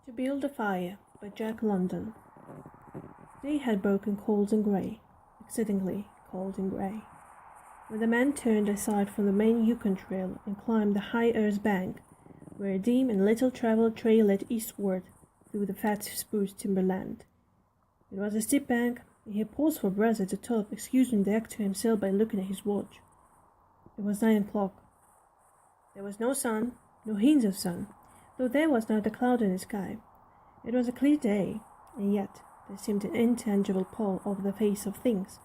To Build a Fire by Jack London. Day had broken cold and grey, exceedingly cold and grey, when the man turned aside from the main Yukon Trail and climbed the high earth bank, where a dim and little-travelled trail led eastward through the fat spruce timberland. It was a steep bank, and he paused for breath at the top, excusing the act to himself by looking at his watch. It was 9 o'clock. There was no sun, no hint of sun, though there was not a cloud in the sky. It was a clear day, and yet there seemed an intangible pall over the face of things,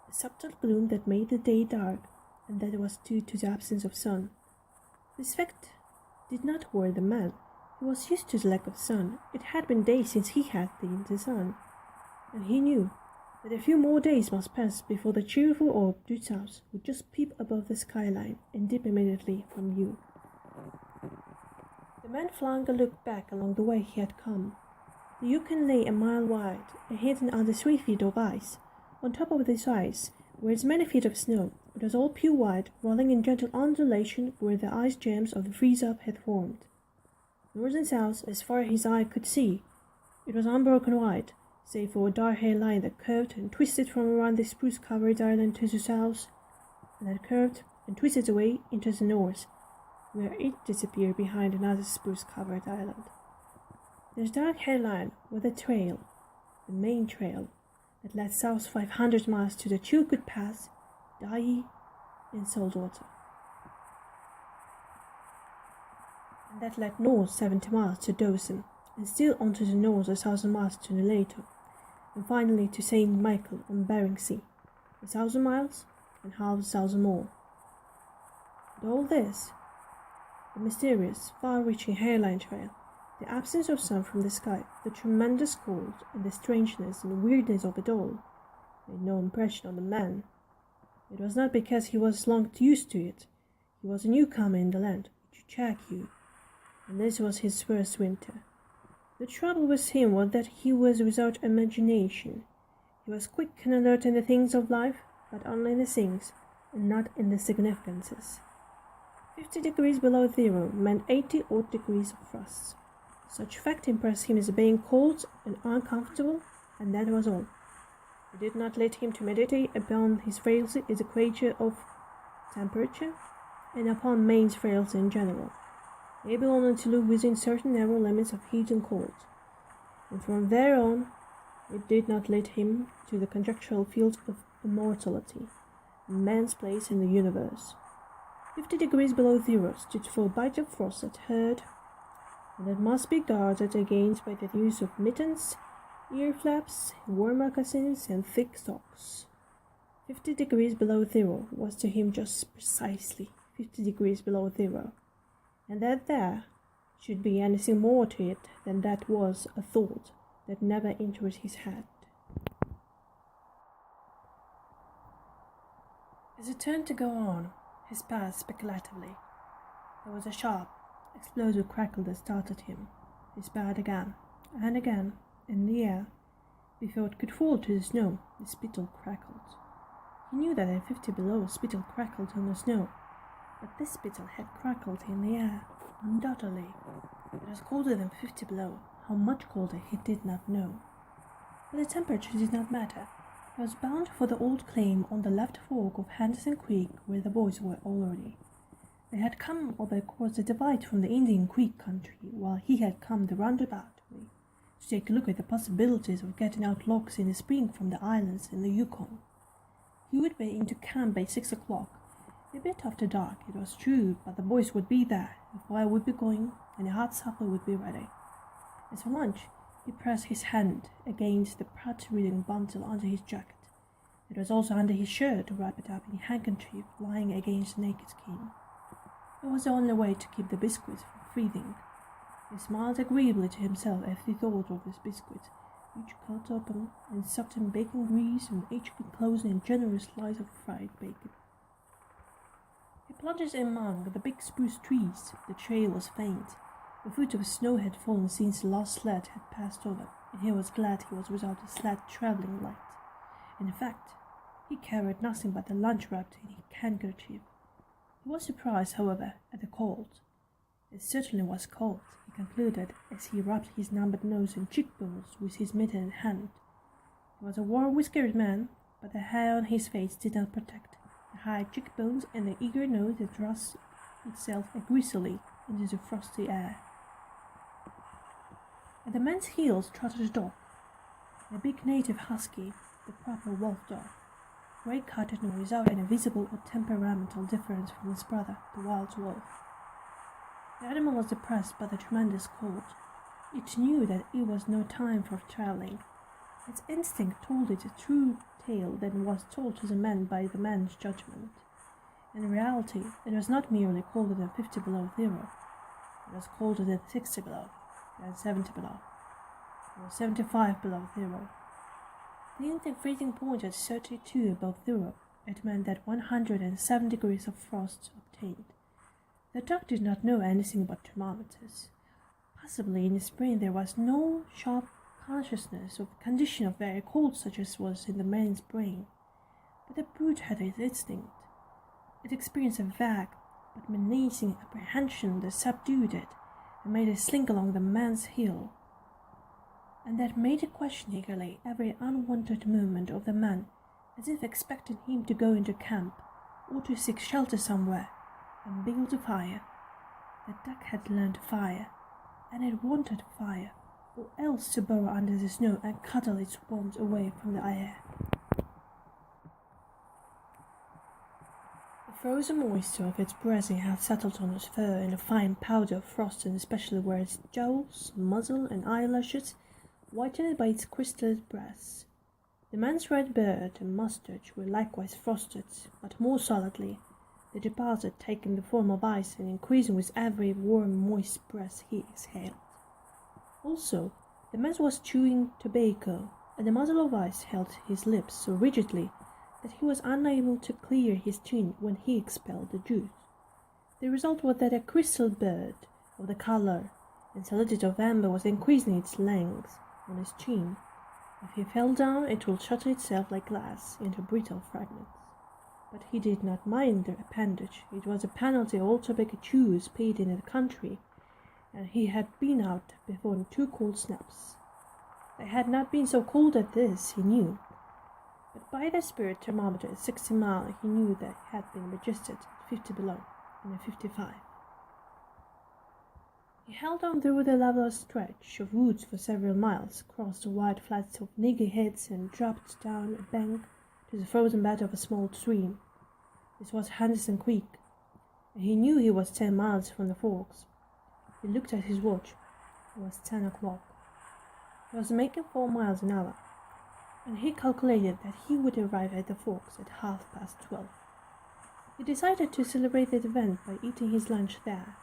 a subtle gloom that made the day dark, and that was due to the absence of sun. This fact did not worry the man. He was used to the lack of sun. It had been days since he had seen the sun, and he knew that a few more days must pass before the cheerful orb due south would just peep above the skyline and dip immediately from view. The man flung a look back along the way he had come. The Yukon lay a mile wide and hidden under 3 feet of ice. On top of this ice were as many feet of snow. It was all pure white, rolling in gentle undulation where the ice jams of the freeze-up had formed. North and south, as far as his eye could see, it was unbroken white, save for a dark hair line that curved and twisted from around the spruce-covered island to the south, and that curved and twisted away into the north, where it disappeared behind another spruce-covered island. This dark hairline was the trail, the main trail, that led south 500 miles to the Chilkoot Pass, Dyea, and Saltwater, and that led north 70 miles to Dawson, and still on to the north 1,000 miles to Narrator, and finally to St. Michael on Bering Sea, 1,000 miles and half 1,000 more. But all this, the mysterious, far-reaching hairline trail, the absence of sun from the sky, the tremendous cold, and the strangeness and weirdness of it all, made no impression on the man. It was not because he was long used to it. He was a newcomer in the land, to check you, and this was his first winter. The trouble with him was that he was without imagination. He was quick and alert in the things of life, but only in the things, and not in the significances. 50 degrees below zero meant 80 odd degrees of frost. Such fact impressed him as being cold and uncomfortable, and that was all. It did not lead him to meditate upon his frailty as a creature of temperature, and upon man's frailty in general, able only to live within certain narrow limits of heat and cold. And from there on, it did not lead him to the conjectural field of immortality, and man's place in the universe. 50 degrees below zero stood for a bite of frost that hurt, and that must be guarded against by the use of mittens, ear flaps, warm moccasins, and thick socks. 50 degrees below zero was to him just precisely 50 degrees below zero, and that there should be anything more to it than that was a thought that never entered his head. As it turned to go on, his path speculatively, there was a sharp, explosive crackle that started him. He sped again, and again, in the air, before it could fall to the snow. The spittle crackled. He knew that at 50 below, spittle crackled on the snow, but this spittle had crackled in the air, undoubtedly. It was colder than 50 below. How much colder he did not know. But the temperature did not matter. He was bound for the old claim on the left fork of Henderson Creek, where the boys were already. They had come over across the divide from the Indian Creek country, while he had come the roundabout way, to take a look at the possibilities of getting out logs in the spring from the islands in the Yukon. He would be into camp by 6 o'clock. A bit after dark, it was true, but the boys would be there, the fire would be going, and a hot supper would be ready. As for lunch, he pressed his hand against the protruding bundle under his jacket. It was also under his shirt, wrapped up in a handkerchief lying against the naked skin. It was the only way to keep the biscuits from freezing. He smiled agreeably to himself as he thought of his biscuits, each cut open and soaked in bacon grease, and each enclosing a generous slice of fried bacon. He plunged among the big spruce trees. The trail was faint. The foot of snow had fallen since the last sled had passed over, and he was glad he was without a sled traveling light. In fact, he carried nothing but a lunch wrapped in a handkerchief. He was surprised, however, at the cold. It certainly was cold. He concluded as he rubbed his numbered nose and cheekbones with his mittened hand. He was a war-whiskered man, but the hair on his face did not protect the high cheekbones and the eager nose that thrust itself aggressively into the frosty air. At the man's heels trotted a dog, a big native husky, the proper wolf dog, grey-coated and without any visible or temperamental difference from his brother, the wild wolf. The animal was depressed by the tremendous cold. It knew that it was no time for travelling. Its instinct told it a true tale than was told to the man by the man's judgment. In reality, it was not merely colder than 50 below zero. It was colder than 60 below, than 70 below, or 75 below zero. Being the freezing point at 32 above zero, it meant that 107 degrees of frost obtained. The dog did not know anything about thermometers. Possibly in the spring there was no sharp consciousness of a condition of very cold such as was in the man's brain. But the brute had its instinct. It experienced a vague but menacing apprehension that subdued it and made it slink along the man's heel, and that made it question eagerly every unwanted movement of the man, as if expecting him to go into camp or to seek shelter somewhere and build a fire. The duck had learned to fire, and it wanted fire, or else to burrow under the snow and cuddle its warmth away from the air. The frozen moisture of its breathing had settled on its fur in a fine powder of frost, and especially where its jowls, muzzle, and eyelashes whitened by its crystallized breath. The man's red beard and moustache were likewise frosted, but more solidly, the deposit taking the form of ice and increasing with every warm, moist breath he exhaled. Also, the man was chewing tobacco, and the muzzle of ice held his lips so rigidly that he was unable to clear his chin when he expelled the juice. The result was that a crystal bird of the color and solidity of amber was increasing its length on his chin. If he fell down, it would shatter itself like glass into brittle fragments. But he did not mind the appendage. It was a penalty all tobacco chewers paid in the country, and he had been out before in 2 cold snaps. They had not been so cold as this, he knew, but by the spirit thermometer at 60 miles he knew that it had been registered at 50 below and at 55. He held on through the level stretch of woods for several miles, crossed the wide flats of nigger heads, and dropped down a bank to the frozen bed of a small stream. This was Henderson Creek, and he knew he was 10 miles from the forks. He looked at his watch. It was 10 o'clock. He was making 4 miles an hour, and he calculated that he would arrive at the forks at 12:30. He decided to celebrate the event by eating his lunch there.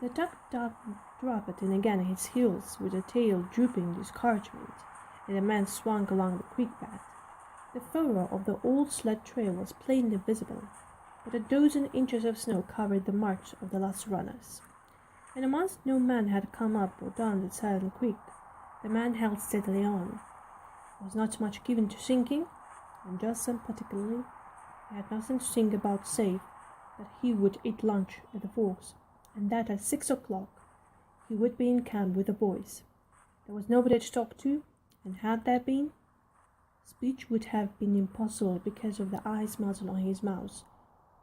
The duck dropped in again his heels with the tail drooping discouragement, and the man swung along the creek bed. The furrow of the old sled trail was plainly visible, but a dozen inches of snow covered the march of the last runners. And amongst no man had come up or down the silent creek. The man held steadily on. He was not much given to thinking, and just then particularly, he had nothing to think about save that he would eat lunch at the forks, and that at 6 o'clock he would be in camp with the boys. There was nobody to talk to, and had there been, speech would have been impossible because of the ice muzzle on his mouth,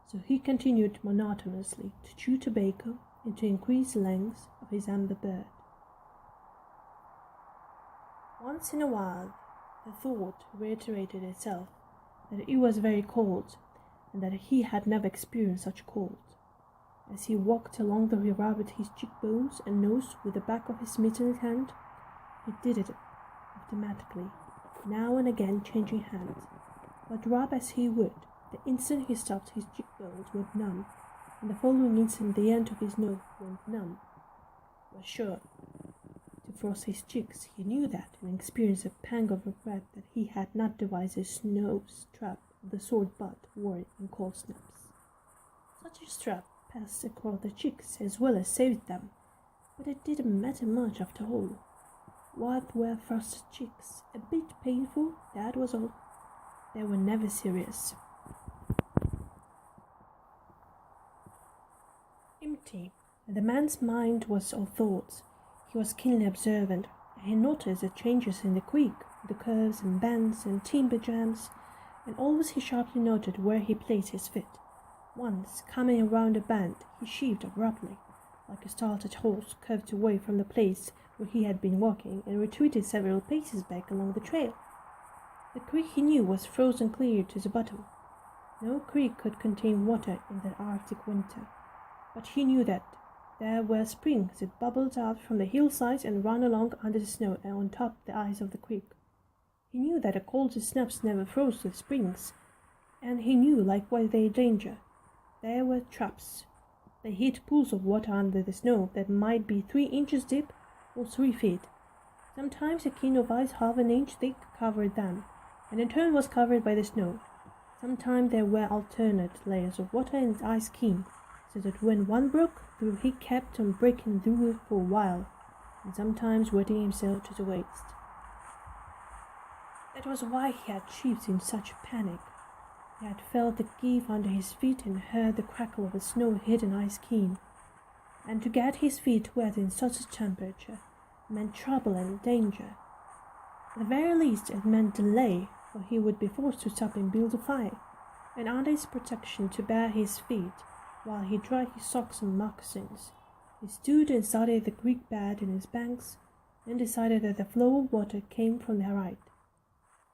so he continued monotonously to chew tobacco and to increase the length of his amber beard. Once in a while, the thought reiterated itself that it was very cold, and that he had never experienced such cold. As he walked along he rubbed his cheekbones and nose with the back of his mittened hand. He did it automatically, now and again changing hands, but rub as he would, the instant he stopped his cheekbones went numb, and the following instant the end of his nose went numb. He was sure to frost his cheeks. He knew that, and experienced a pang of regret that he had not devised a snow strap of the sort Bud wore in cold snaps. Such a strap passed across the cheeks as well as saved them, but it didn't matter much after all. What were frosted cheeks? A bit painful, that was all. They were never serious. Empty, And the man's mind was all thoughts. He was keenly observant, and he noticed the changes in the creek, the curves and bends and timber jams, and always he sharply noted where he placed his foot. Once, coming around a bend, he sheaved abruptly, like a startled horse curved away from the place where he had been walking, and retreated several paces back along the trail. The creek he knew was frozen clear to the bottom. No creek could contain water in that Arctic winter, but he knew that there were springs that bubbled out from the hillsides and ran along under the snow and on top the ice of the creek. He knew that the cold snaps never froze the springs, and he knew likewise their danger. There were traps. They hid pools of water under the snow that might be 3 inches deep or 3 feet. Sometimes a skin of ice half an inch thick covered them, and in turn was covered by the snow. Sometimes there were alternate layers of water in the ice skin, so that when one broke through he kept on breaking through it for a while, and sometimes wetting himself to the waist. That was why he had sheaved in such panic. He had felt the give under his feet and heard the crackle of a snow-hidden ice skin, and to get his feet wet in such a temperature meant trouble and danger. At the very least it meant delay, for he would be forced to stop and build a fire, and under its protection to bare his feet while he dried his socks and moccasins. He stood and studied the creek bed and its banks, and decided that the flow of water came from the right.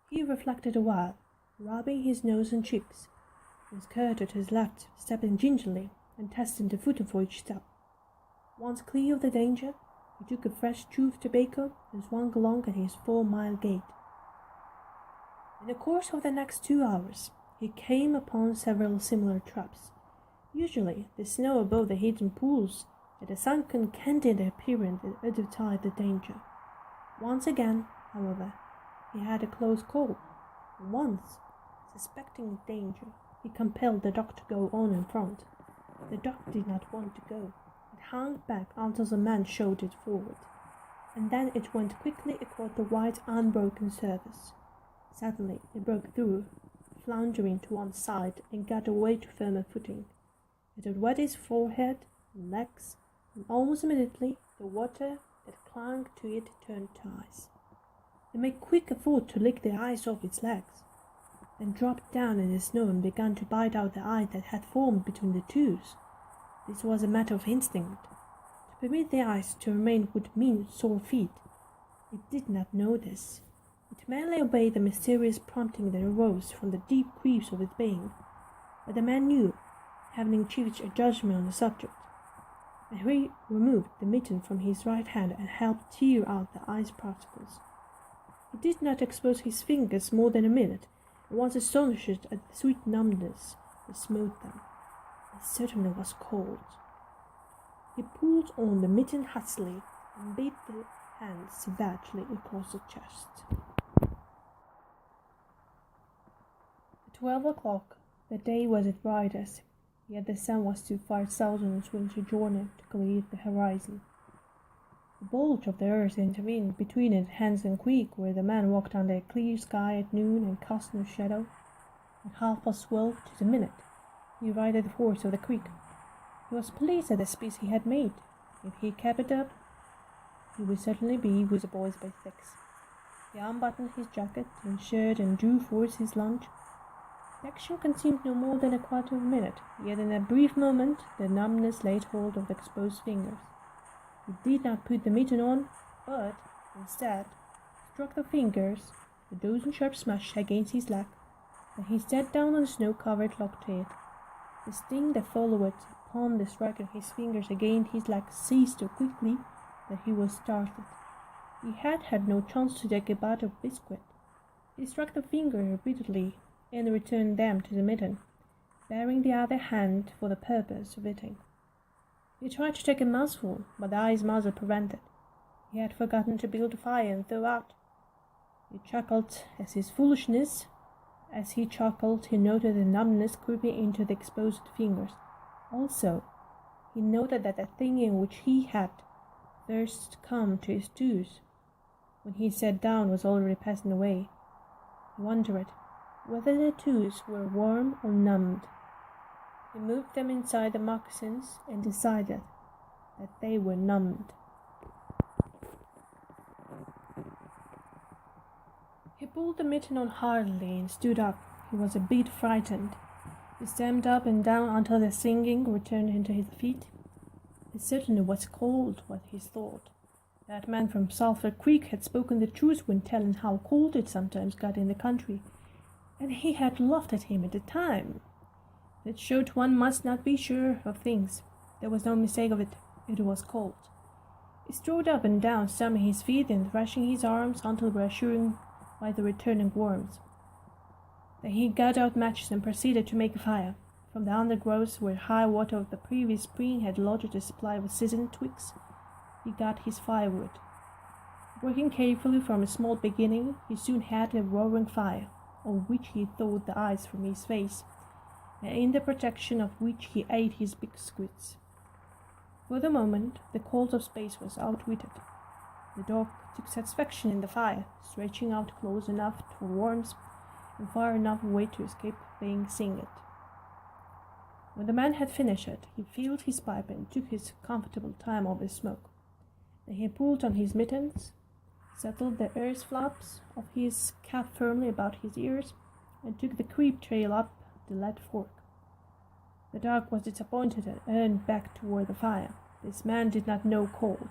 He reflected a while, rubbing his nose and cheeks, and skirted his left, stepping gingerly and testing the footing for each step. Once clear of the danger, he took a fresh chew of tobacco and swung along at his 4-mile gait. In the course of the next 2 hours, he came upon several similar traps. Usually, the snow above the hidden pools had a sunken, candid appearance that advertised the danger. Once again, however, he had a close call. Once, suspecting danger, he compelled the dog to go on in front. The dog did not want to go. It hung back until the man showed it forward, and then it went quickly across the white, unbroken surface. Suddenly, it broke through, floundering to one side, and got away to firmer footing. It had wet his forehead and legs, and almost immediately the water that clung to it turned to ice. It made quick effort to lick the ice off its legs, then dropped down in the snow and began to bite out the ice that had formed between the toes. This was a matter of instinct. To permit the ice to remain would mean sore feet. It did not know this. It merely obeyed the mysterious prompting that arose from the deep creeps of its being. But the man knew, having achieved a judgment on the subject, and he removed the mitten from his right hand and helped tear out the ice particles. He did not expose his fingers more than a minute, and was astonished at the sweet numbness that smote them. It certainly was cold. He pulled on the mitten hastily and beat the hand savagely across the chest. At 12 o'clock, the day was at brightest, yet the sun was too far south on its winter journey to clear the horizon. The bulge of the earth intervened between it and Hansen Creek, where the man walked under a clear sky at noon and cast no shadow. At 12:30 to the minute, he righted the force of the creek. He was pleased at the speed he had made. If he kept it up, he would certainly be with the boys by 6. He unbuttoned his jacket and shirt and drew forth his lunch. The action consumed no more than a quarter of a minute, yet in that brief moment the numbness laid hold of the exposed fingers. He did not put the mitten on, but, instead, struck the fingers, a dozen sharp smashes against his leg. Then he sat down on the snow-covered log to it. The sting that followed upon the strike of his fingers against his leg ceased so quickly that he was startled. He had had no chance to take a bite of biscuit. He struck the finger repeatedly and returned them to the mitten, baring the other hand for the purpose of eating. He tried to take a mouthful, but the ice muzzle prevented. He had forgotten to build a fire and thaw out. He chuckled at his foolishness. As he chuckled, he noted the numbness creeping into the exposed fingers. Also, he noted that the thing in which he had first come to his toes, when he sat down, was already passing away. He wondered whether the toes were warm or numbed. He moved them inside the moccasins and decided that they were numbed. He pulled the mitten on hardly and stood up. He was a bit frightened. He stamped up and down until the singing returned into his feet. It certainly was cold, was his thought. That man from Sulphur Creek had spoken the truth when telling how cold it sometimes got in the country, and he had laughed at him at the time. That showed one must not be sure of things. There was no mistake of it. It was cold. He strode up and down, stamping his feet and thrashing his arms until reassured by the returning warmth. Then he got out matches and proceeded to make a fire. From the undergrowth where high water of the previous spring had lodged a supply of seasoned twigs, he got his firewood. Working carefully from a small beginning, he soon had a roaring fire, on which he thawed the ice from his face, and in the protection of which he ate his biscuits. For the moment, the cold of space was outwitted. The dog took satisfaction in the fire, stretching out close enough for warmth and far enough away to escape being seen it. When the man had finished it, he filled his pipe and took his comfortable time over the smoke. Then he pulled on his mittens, settled the ears flaps of his cap firmly about his ears, and took the creep trail up the lead fork. The dog was disappointed and earned back toward the fire. This man did not know cold.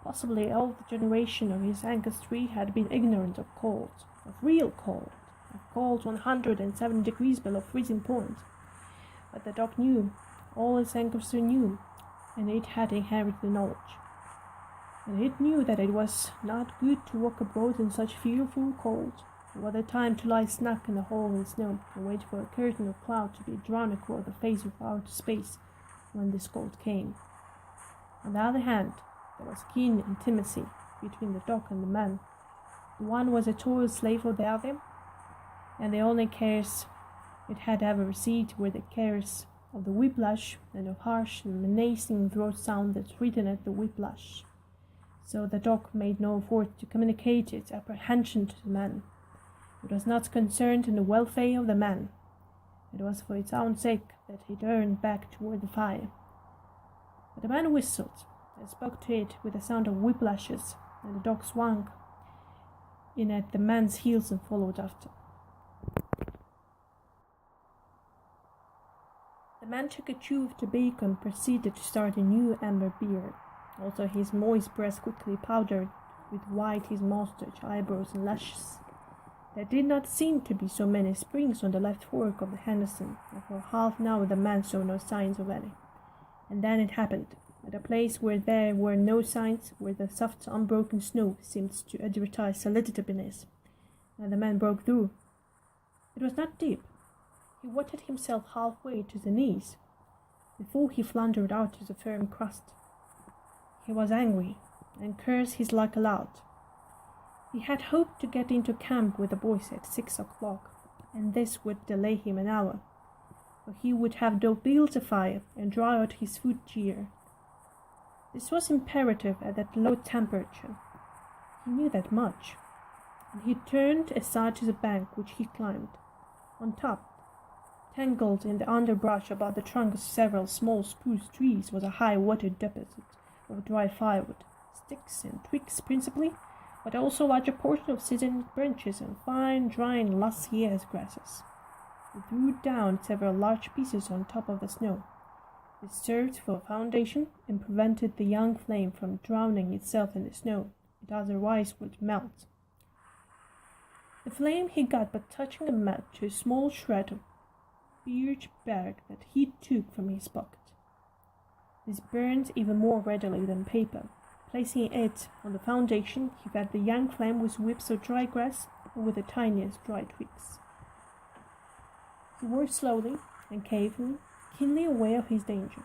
Possibly all the generation of his ancestry had been ignorant of cold, of real cold, of cold 107 degrees below freezing point. But the dog knew, all his ancestry knew, and it had inherited the knowledge. And it knew that it was not good to walk abroad in such fearful cold, or the time to lie snug in a hole in the snow and wait for a curtain of cloud to be drawn across the face of outer space when this cold came. On the other hand, there was keen intimacy between the dog and the man. The one was a toil slave of the other, and the only cares it had ever received were the cares of the whiplash and of harsh and menacing throat sound that threatened the whiplash. So the dog made no effort to communicate its apprehension to the man. It was not concerned in the welfare of the man. It was for its own sake that it turned back toward the fire. But the man whistled and spoke to it with a sound of whiplashes, and the dog swung in at the man's heels and followed after. The man took a chew of tobacco and proceeded to start a new amber beard. Also his moist breast quickly powdered with white his moustache, eyebrows, and lashes. There did not seem to be so many springs on the left fork of the Henderson, and for half an hour the man saw no signs of any. And then it happened. At a place where there were no signs, where the soft, unbroken snow seemed to advertise solidness, and the man broke through. It was not deep. He wetted himself halfway to the knees before he floundered out to the firm crust. He was angry, and cursed his luck aloud. He had hoped to get into camp with the boys at 6 o'clock, and this would delay him an hour, for he would have to build a fire and dry out his foot gear. This was imperative at that low temperature. He knew that much, and he turned aside to the bank which he climbed. On top, tangled in the underbrush about the trunk of several small spruce trees, was a high water deposit of dry firewood, sticks and twigs principally, but also a larger portion of seasoned branches and fine drying last year's grasses. He threw down several large pieces on top of the snow. It served for a foundation and prevented the young flame from drowning itself in the snow. It otherwise would melt. The flame he got by touching a match to a small shred of birch bark that he took from his pocket. This burned even more readily than paper. Placing it on the foundation, he fed the young flame with whips of dry grass and with the tiniest dry twigs. He worked slowly and carefully, keenly aware of his danger.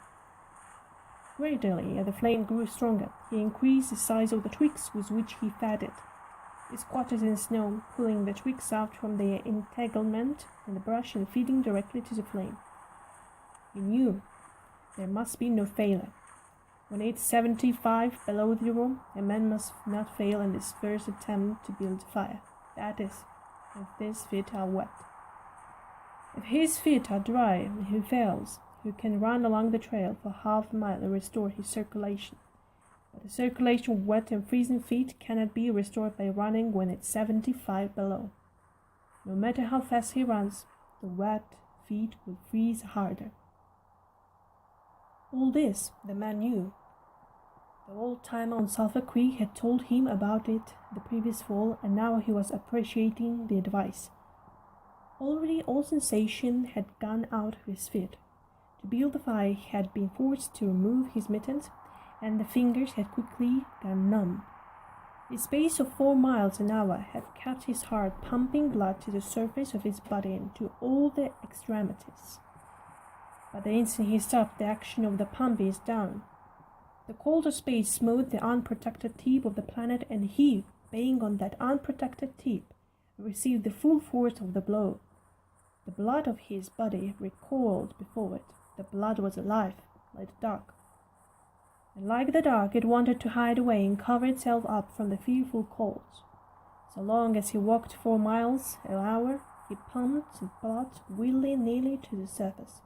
Gradually, as the flame grew stronger, he increased the size of the twigs with which he fed it. He squatted in the snow, pulling the twigs out from their entanglement in the brush and feeding directly to the flame. He knew there must be no failure. When it's 75 below zero, a man must not fail in this first attempt to build a fire. That is, if his feet are wet. If his feet are dry and he fails, who can run along the trail for half a mile and restore his circulation. But the circulation of wet and freezing feet cannot be restored by running when it's 75 below. No matter how fast he runs, the wet feet will freeze harder. All this the man knew. The old-timer on Sulphur Creek had told him about it the previous fall, and now he was appreciating the advice. Already all sensation had gone out of his feet. To build the fire he had been forced to remove his mittens, and the fingers had quickly gone numb. The pace of 4 miles an hour had kept his heart pumping blood to the surface of his body and to all the extremities. But the instant he stopped, the action of the pump is down. The colder space smote the unprotected tip of the planet, and he, being on that unprotected tip, received the full force of the blow. The blood of his body recoiled before it. The blood was alive, like the dog. And like the dog, it wanted to hide away and cover itself up from the fearful cold. So long as he walked 4 miles an hour, he pumped the blood willy-nilly to the surface.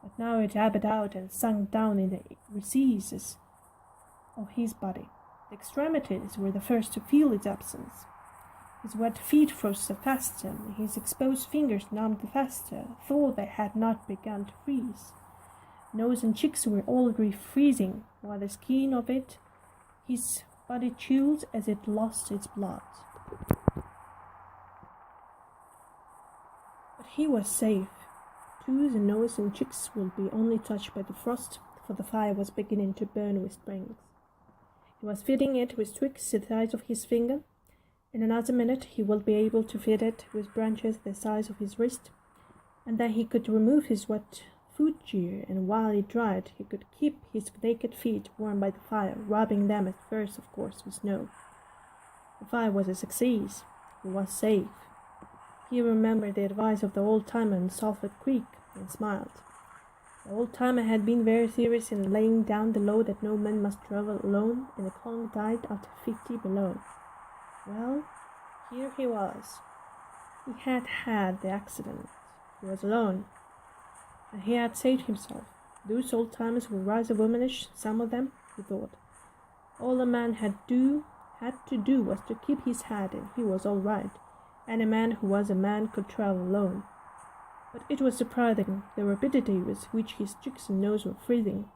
But now it ebbed out and sunk down in the recesses of his body. The extremities were the first to feel its absence. His wet feet froze faster, and his exposed fingers numbed faster, though they had not begun to freeze. Nose and cheeks were already freezing, while the skin of his body chilled as it lost its blood. But he was safe. Toes and nose and cheeks would be only touched by the frost, for the fire was beginning to burn with strength. He was feeding it with twigs the size of his finger. In another minute he would be able to feed it with branches the size of his wrist, and then he could remove his wet foot gear, and while it dried he could keep his naked feet warm by the fire, rubbing them at first, of course, with snow. The fire was a success. He was safe. He remembered the advice of the old-timer on Sulphur Creek and smiled. The old-timer had been very serious in laying down the law that no man must travel alone, and the Kong died after 50 below. Well, here he was. He had had the accident. He was alone. And he had saved himself. Those old-timers were rather womanish, some of them, he thought. All a man had to do was to keep his head, and he was all right. Any man who was a man could travel alone. But it was surprising, the rapidity with which his cheeks and nose were freezing.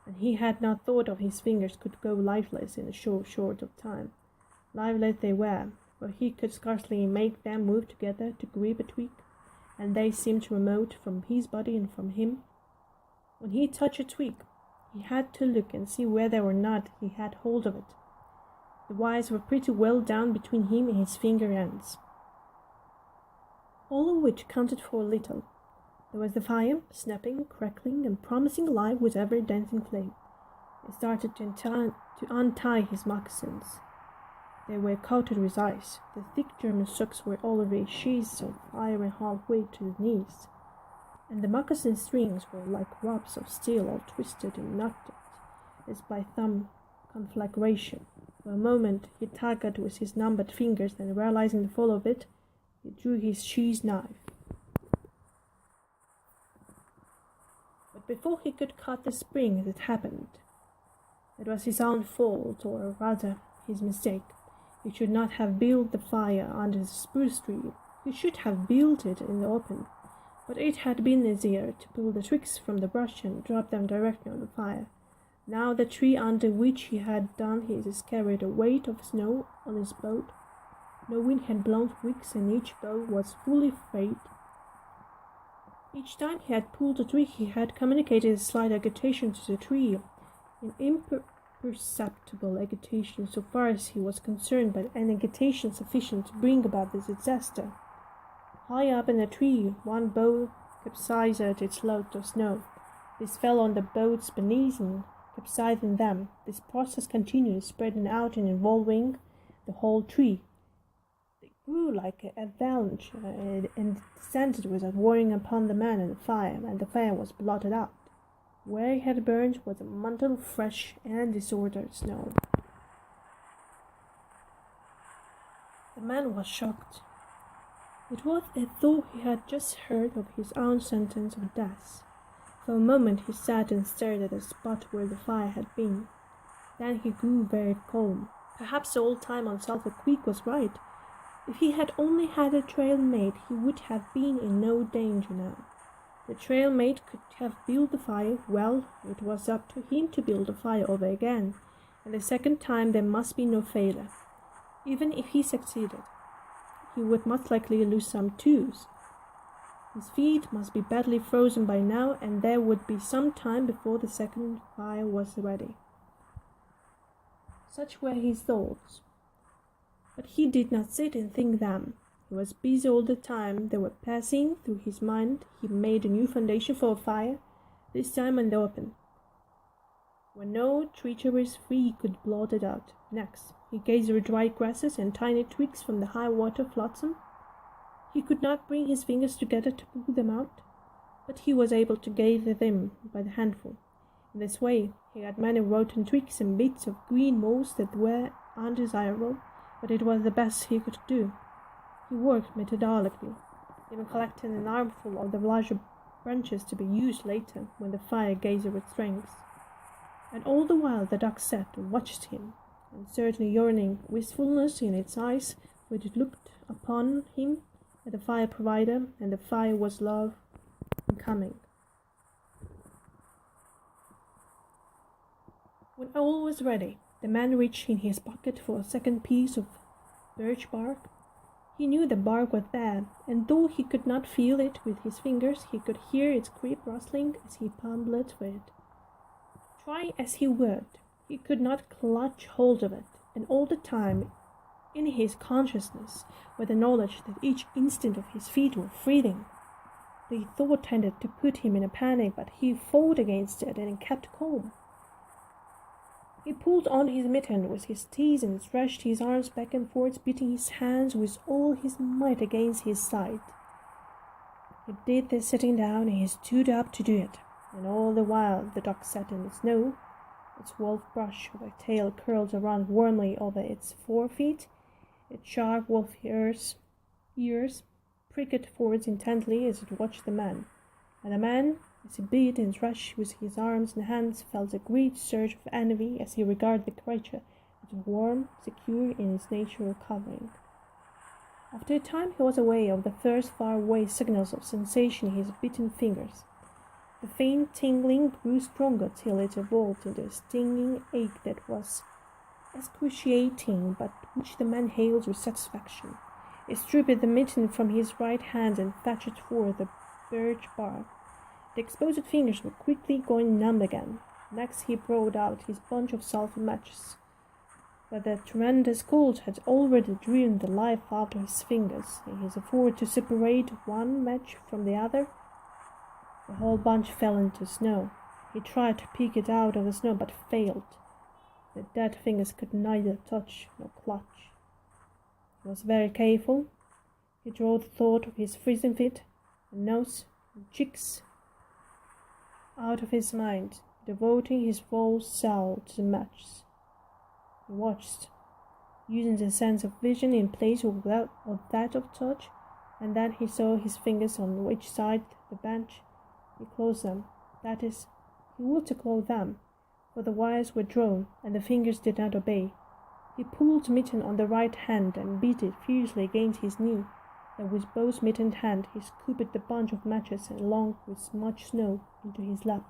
And he had not thought of his fingers could go lifeless in a short of time. Lifeless they were, for he could scarcely make them move together to grip a twig, and they seemed remote from his body and from him. When he touched a twig, he had to look and see whether or not he had hold of it. The wires were pretty well down between him and his finger ends, all of which counted for little. There was the fire, snapping, crackling, and promising life with every dancing flame. He started to untie his moccasins. They were coated with ice. The thick German socks were already sheaths of iron halfway to the knees, and the moccasin strings were like rods of steel all twisted and knotted, as by thumb conflagration. For a moment he tugged with his numbed fingers, and realizing the fall of it, he drew his sheath knife. But before he could cut the spring, it happened. It was his own fault, or rather his mistake. He should not have built the fire under the spruce tree. He should have built it in the open. But it had been easier to pull the twigs from the brush and drop them directly on the fire. Now the tree under which he had done his carried a weight of snow on his boat. No wind had blown twigs, and each bough was fully frayed. Each time he had pulled a twig, he had communicated a slight agitation to the tree, an imperceptible agitation so far as he was concerned, but an agitation sufficient to bring about the disaster. High up in the tree, one bough capsized its load of snow. This fell on the boughs beneath and capsizing them. This process continued, spreading out and involving the whole tree. It grew like an avalanche and descended with a roaring upon the man and the fire was blotted out. Where it had burned was a mantle of fresh and disordered snow. The man was shocked. It was as though he had just heard of his own sentence of death. For a moment he sat and stared at the spot where the fire had been. Then he grew very calm. Perhaps the old time on Sulphur Creek was right. If he had only had a trail made, he would have been in no danger now. The trail mate could have built the fire. Well, it was up to him to build the fire over again, and the second time there must be no failure. Even if he succeeded, he would most likely lose some toes. His feet must be badly frozen by now, and there would be some time before the second fire was ready. Such were his thoughts. But he did not sit and think them. He was busy all the time. They were passing through his mind. He made a new foundation for a fire, this time in the open, where no treacherous tree could blot it out. Next, he gathered dry grasses and tiny twigs from the high water flotsam. He could not bring his fingers together to pull them out, but he was able to gather them by the handful. In this way, he got many rotten twigs and bits of green moss that were undesirable, but it was the best he could do. He worked methodically, even collecting an armful of the larger branches to be used later when the fire gathered strength. And all the while the duck sat and watched him, and certainly yearning wistfulness in its eyes, for it looked upon him as the fire provider, and the fire was love and coming. When all was ready, the man reached in his pocket for a second piece of birch bark. He knew the bark was there, and though he could not feel it with his fingers, he could hear its creep rustling as he fumbled for it. Try as he would, he could not clutch hold of it, and all the time, in his consciousness, was the knowledge that each instant of his feet were freezing. The thought tended to put him in a panic, but he fought against it and kept calm. He pulled on his mitten with his teeth and stretched his arms back and forth, beating his hands with all his might against his side. He did this sitting down, and he stood up to do it, and all the while the dog sat in the snow, its wolf brush of a tail curled around warmly over its forefeet, its sharp wolf ears pricked forwards intently as it watched the man, and the man, as he beat and thrashed with his arms and hands, felt a great surge of envy as he regarded the creature as warm, secure in its natural covering. After a time he was aware of the first far-away signals of sensation in his bitten fingers. The faint tingling grew stronger till it evolved into a stinging ache that was excruciating, but which the man hailed with satisfaction. He stripped the mitten from his right hand and fetched forth the birch bark. The exposed fingers were quickly going numb again. Next he brought out his bunch of sulphur matches, but the tremendous cold had already driven the life out of his fingers. In his effort to separate one match from the other, the whole bunch fell into snow. He tried to pick it out of the snow, but failed. The dead fingers could neither touch nor clutch. He was very careful. He drove the thought of his freezing feet, and nose, and cheeks out of his mind, devoting his whole soul to the matches. He watched, using the sense of vision in place of that of touch, and then he saw his fingers on which side the bench. He closed them. That is, he would to close them, for the wires were drawn, and the fingers did not obey. He pulled the mitten on the right hand and beat it fiercely against his knee. And with both mittened hand he scooped the bunch of matches along with much snow into his lap.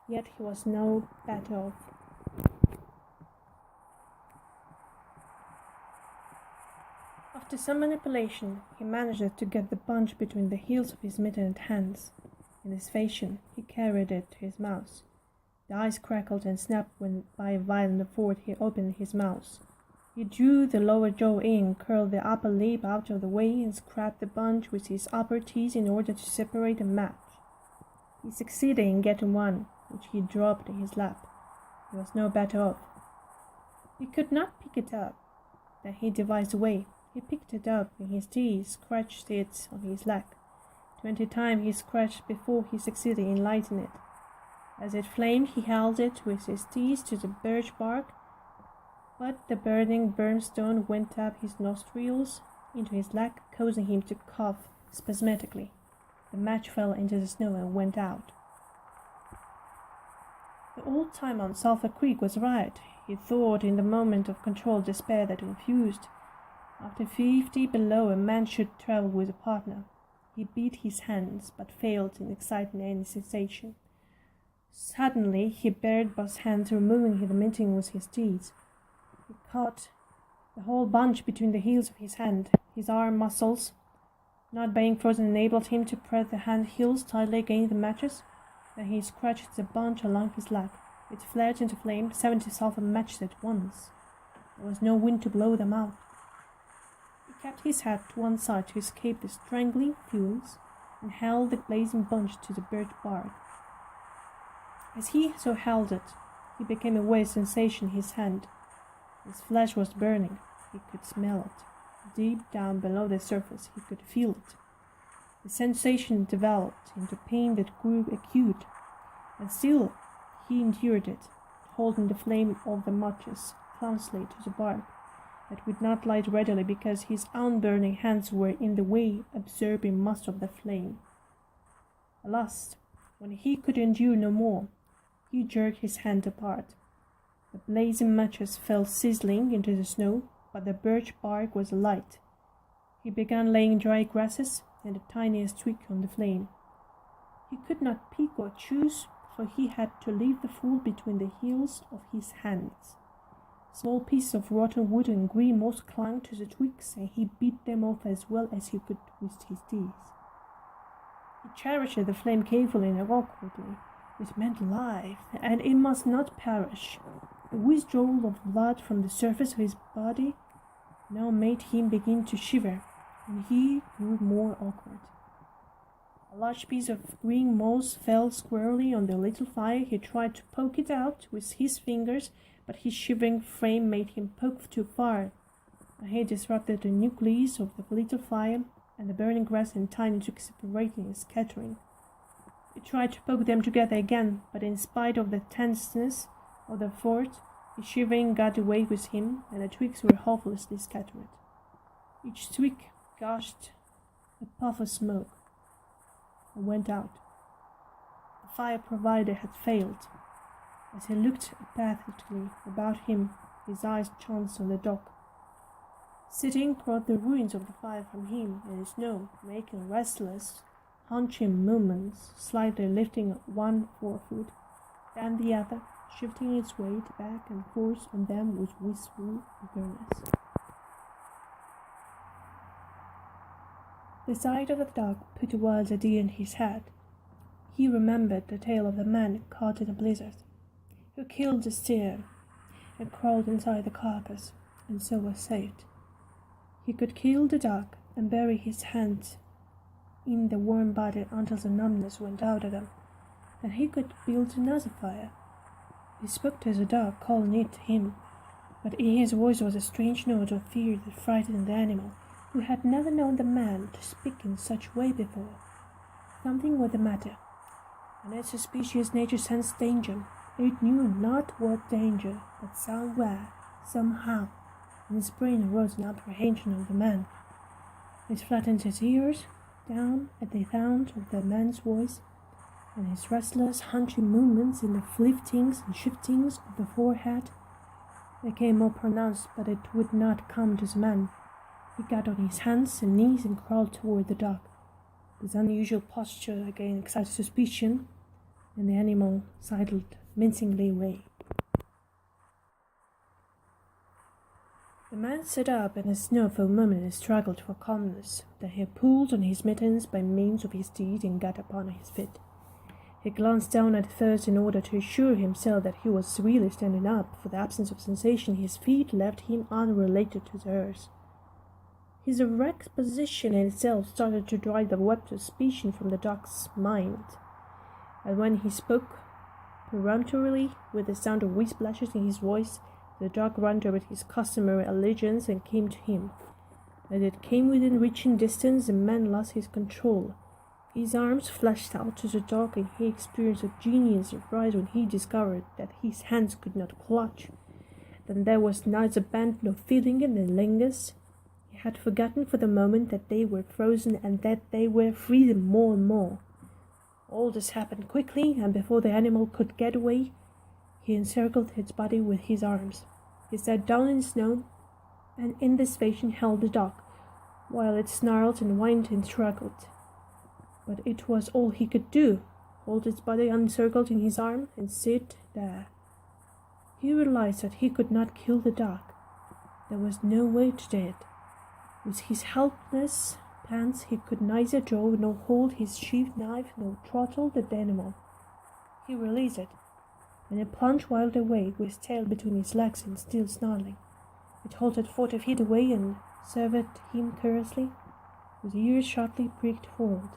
Yet he was no better off. After some manipulation, he managed to get the bunch between the heels of his mittened hands. In this fashion, he carried it to his mouth. The ice crackled and snapped when, by a violent effort, he opened his mouth. He drew the lower jaw in, curled the upper lip out of the way, and scraped the bunch with his upper teeth in order to separate the match. He succeeded in getting one, which he dropped in his lap. He was no better off. He could not pick it up. Then he devised a way. He picked it up in his teeth, scratched it on his leg. 20 times he scratched before he succeeded in lighting it. As it flamed, he held it with his teeth to the birch bark, but the burning brimstone went up his nostrils into his leg, causing him to cough spasmodically. The match fell into the snow and went out. The old time on Sulphur Creek was right, he thought in the moment of controlled despair that confused. After 50 below, a man should travel with a partner. He beat his hands, but failed in exciting any sensation. Suddenly, he buried both hands, removing the mitting with his teeth. He caught the whole bunch between the heels of his hand. His arm muscles, not being frozen, enabled him to press the hand heels tightly against the mattress. Then he scratched the bunch along his leg. It flared into flame, 70 sulphur matches at once. There was no wind to blow them out. He kept his head to one side to escape the strangling fumes, and held the blazing bunch to the birch bark. As he so held it, he became aware of a sensation in his hand. His flesh was burning. He could smell it. Deep down below the surface, he could feel it. The sensation developed into pain that grew acute, and still he endured it, holding the flame of the matches clumsily to the bark that would not light readily because his unburning hands were in the way, absorbing most of the flame. Alas, when he could endure no more, he jerked his hand apart. The blazing matches fell sizzling into the snow, but the birch bark was alight. He began laying dry grasses and the tiniest twig on the flame. He could not pick or choose, for he had to leave the food between the heels of his hands. Small pieces of rotten wood and green moss clung to the twigs, and he beat them off as well as he could with his teeth. He cherished the flame carefully and awkwardly. It meant life, and it must not perish. The withdrawal of blood from the surface of his body now made him begin to shiver, and he grew more awkward. A large piece of green moss fell squarely on the little fire. He tried to poke it out with his fingers, but his shivering frame made him poke too far. He disrupted the nucleus of the little fire, and the burning grass and tiny twigs separating and scattering. He tried to poke them together again, but in spite of the tenseness of the fort, his shivering got away with him, and the twigs were hopelessly scattered. Each twig gushed a puff of smoke and went out. The fire provider had failed. As he looked apathetically about him, his eyes chanced on the dog, sitting across the ruins of the fire from him in the snow, making restless, hunching movements, slightly lifting one forefoot, then the other, shifting its weight back and forth on them with wistful eagerness. The sight of the dog put a wild idea in his head. He remembered the tale of the man caught in a blizzard, who killed the steer and crawled inside the carcass, and so was saved. He could kill the dog and bury his hands in the warm body until the numbness went out of them, and he could build another fire. He spoke to the dog, calling it to him, but in his voice was a strange note of fear that frightened the animal, who had never known the man to speak in such way before. Something was the matter, and its suspicious nature sensed danger. It knew not what danger, but somewhere, somehow, in his brain arose an apprehension of the man. It flattened his ears down at the sound of the man's voice, and his restless, hunching movements in the liftings and shiftings of the forehead became more pronounced, but it would not come to the man. He got on his hands and knees and crawled toward the dog. His unusual posture again excited suspicion, and the animal sidled mincingly away. The man sat up in the snow for a moment and struggled for calmness. Then he pulled on his mittens by means of his teeth and got upon his feet. He glanced down at first in order to assure himself that he was really standing up, for the absence of sensation his feet left him unrelated to the earth. His erect position in itself started to drive the web of suspicion from the dog's mind, and when he spoke peremptorily, with the sound of whisplashes in his voice, the dog rendered his customary allegiance and came to him. As it came within reaching distance, the man lost his control. His arms flashed out to the dog, and he experienced a genuine surprise when he discovered that his hands could not clutch. Then there was neither bend nor feeling in the lingers. He had forgotten for the moment that they were frozen and that they were freezing more and more. All this happened quickly, and before the animal could get away, he encircled its body with his arms. He sat down in the snow, and in this fashion held the dog, while it snarled and whined and struggled. But it was all he could do, hold its body encircled in his arm and sit there. He realized that he could not kill the dog. There was no way to do it. With his helpless hands he could neither draw nor hold his sheathed knife nor throttle the animal. He released it, and it plunged wildly away with its tail between his legs and still snarling. It halted 40 feet away and surveyed him curiously, with ears sharply pricked forward.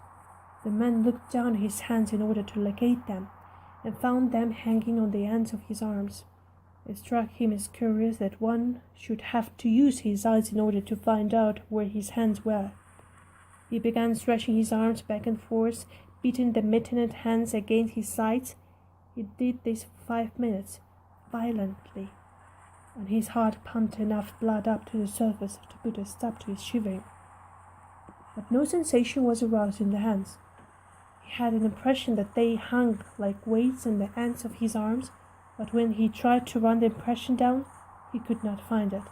The man looked down at his hands in order to locate them, and found them hanging on the ends of his arms. It struck him as curious that one should have to use his eyes in order to find out where his hands were. He began stretching his arms back and forth, beating the mittened hands against his sides. He did this for 5 minutes, violently, and his heart pumped enough blood up to the surface to put a stop to his shivering. But no sensation was aroused in the hands. He had an impression that they hung like weights on the ends of his arms, but when he tried to run the impression down, he could not find it.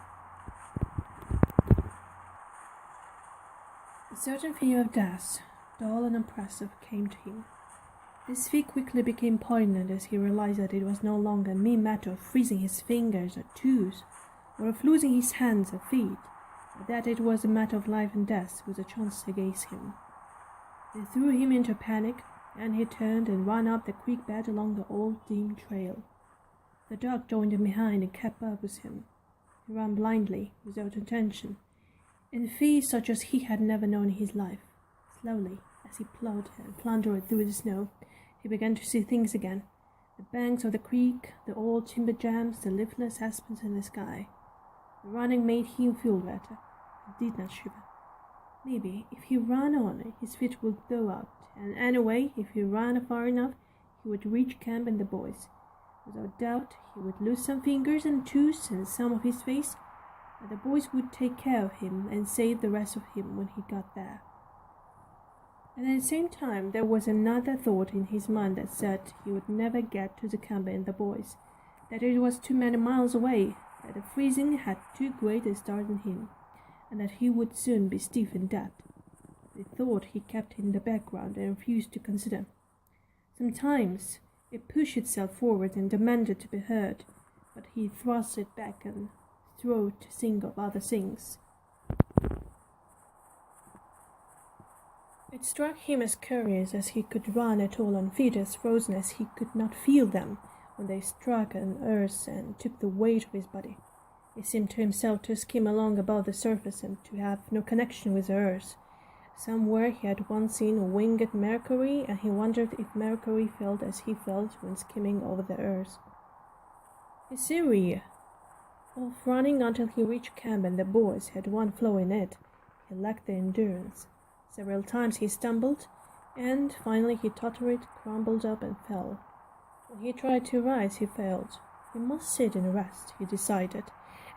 A certain fear of death, dull and oppressive, came to him. This fear quickly became poignant as he realized that it was no longer a mere matter of freezing his fingers or toes, or of losing his hands or feet, but that it was a matter of life and death with a chance against him. They threw him into a panic, and he turned and ran up the creek bed along the old dim trail. The dog joined him behind and kept up with him. He ran blindly, without intention, in fear such as he had never known in his life. Slowly, as he plowed and floundered through the snow, he began to see things again. The banks of the creek, the old timber jams, the leafless aspens in the sky. The running made him feel better. He did not shiver. Maybe, if he ran on, his feet would thaw out, and anyway, if he ran far enough, he would reach camp and the boys. Without doubt, he would lose some fingers and toes and some of his face, but the boys would take care of him and save the rest of him when he got there. And at the same time, there was another thought in his mind that said he would never get to the camp and the boys, that it was too many miles away, that the freezing had too great a start on him, and that he would soon be stiff and dead. The thought he kept in the background and refused to consider. Sometimes it pushed itself forward and demanded to be heard, but he thrust it back and strove to think of other things. It struck him as curious as he could run at all on feet as frozen as he could not feel them when they struck on earth and took the weight of his body. He seemed to himself to skim along above the surface and to have no connection with the earth. Somewhere he had once seen a winged Mercury, and he wondered if Mercury felt as he felt when skimming over the earth. His theory of running until he reached camp and the boys had one flaw in it. He lacked the endurance. Several times he stumbled, and finally he tottered, crumpled up, and fell. When he tried to rise, he failed. He must sit and rest, he decided,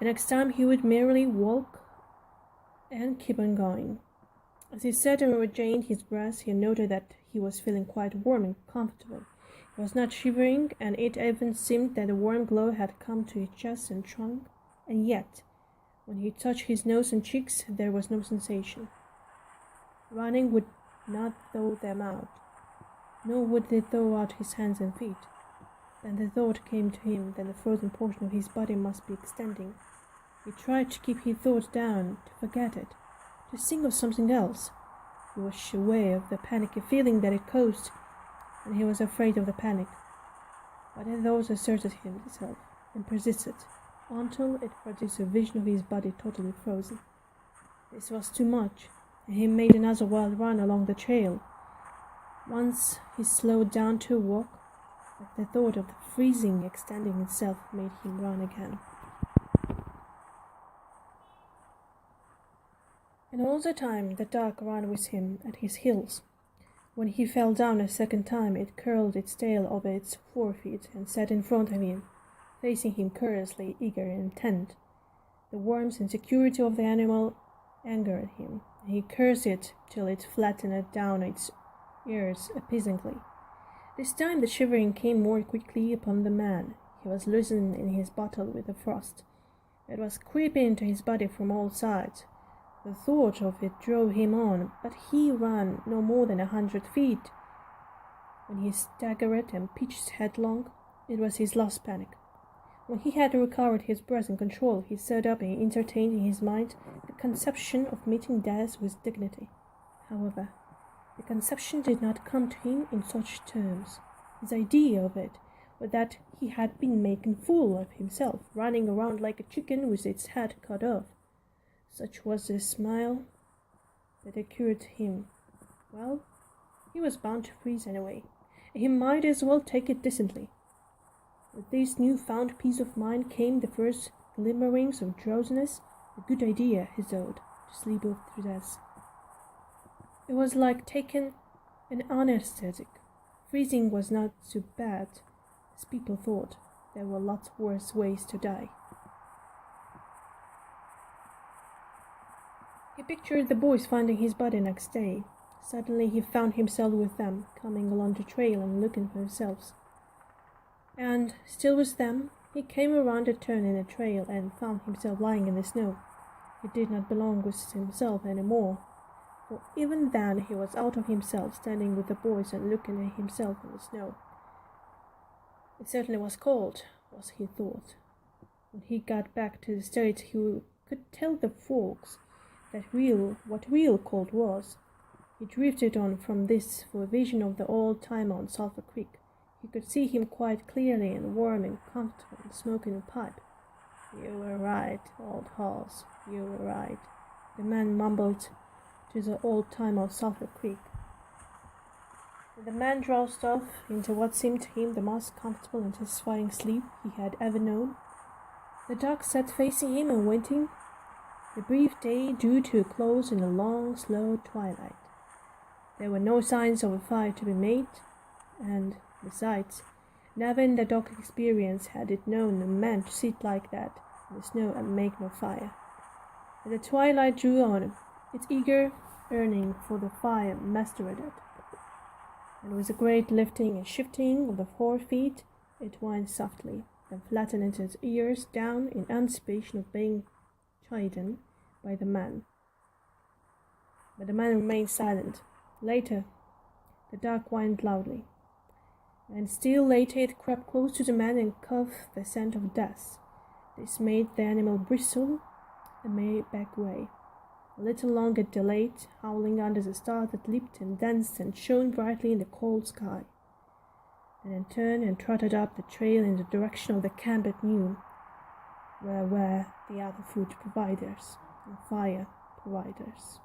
and next time he would merely walk and keep on going. As he sat and regained his breath, he noted that he was feeling quite warm and comfortable. He was not shivering, and it even seemed that a warm glow had come to his chest and trunk, and yet, when he touched his nose and cheeks, there was no sensation. Running would not thaw them out, nor would they thaw out his hands and feet. Then the thought came to him that the frozen portion of his body must be extending. He tried to keep his thought down, to forget it, to think of something else. He was aware of the panicky feeling that it caused, and he was afraid of the panic. But the thought asserted himself and persisted, until it produced a vision of his body totally frozen. This was too much, and he made another wild run along the trail. Once he slowed down to walk, but the thought of the freezing extending itself made him run again. And all the time the dog ran with him at his heels. When he fell down a second time, it curled its tail over its forefeet and sat in front of him, facing him curiously eager and intent. The warmth and security of the animal angered him, and he cursed it till it flattened down its ears appeasingly. This time the shivering came more quickly upon the man. He was loosened in his bottle with the frost. It was creeping into his body from all sides. The thought of it drove him on, but he ran no more than 100 feet. When he staggered and pitched headlong, it was his last panic. When he had recovered his breath and control, he sat up and entertained in his mind the conception of meeting death with dignity. However, the conception did not come to him in such terms. His idea of it was that he had been making a fool of himself, running around like a chicken with its head cut off. Such was the smile that occurred to him. Well, he was bound to freeze anyway, and he might as well take it decently. With this new-found peace of mind came the first glimmerings of drowsiness. A good idea, he thought, to sleep off to death. It was like taking an anesthetic. Freezing was not so bad, as people thought. There were lots worse ways to die. He pictured the boys finding his body next day. Suddenly he found himself with them, coming along the trail and looking for themselves. And, still with them, he came around a turn in the trail and found himself lying in the snow. He did not belong with himself any more, for even then he was out of himself, standing with the boys and looking at himself in the snow. It certainly was cold, was he thought. When he got back to the States, he could tell the folks what real cold was. He drifted on from this for a vision of the old timer on Sulphur Creek. He could see him quite clearly and warm and comfortable and smoking a pipe. "You were right, old horse, you were right," the man mumbled to the old timer of Sulphur Creek. The man drowsed off into what seemed to him the most comfortable and satisfying sleep he had ever known. The dog sat facing him and waiting. The brief day drew to a close in a long, slow twilight. There were no signs of a fire to be made, and, besides, never in the dog's experience had it known a man to sit like that in the snow and make no fire. As the twilight drew on, its eager yearning for the fire mastered it, and with a great lifting and shifting of the 4 feet, it whined softly, then flattened its ears down in anticipation of being chidden by the man. But the man remained silent. Later, the dog whined loudly, and still later it crept close to the man and coughed the scent of death. This made the animal bristle and back away. A little longer it delayed, howling under the stars that leaped and danced and shone brightly in the cold sky, and then turned and trotted up the trail in the direction of the camp at noon, where were the other food providers and fire providers.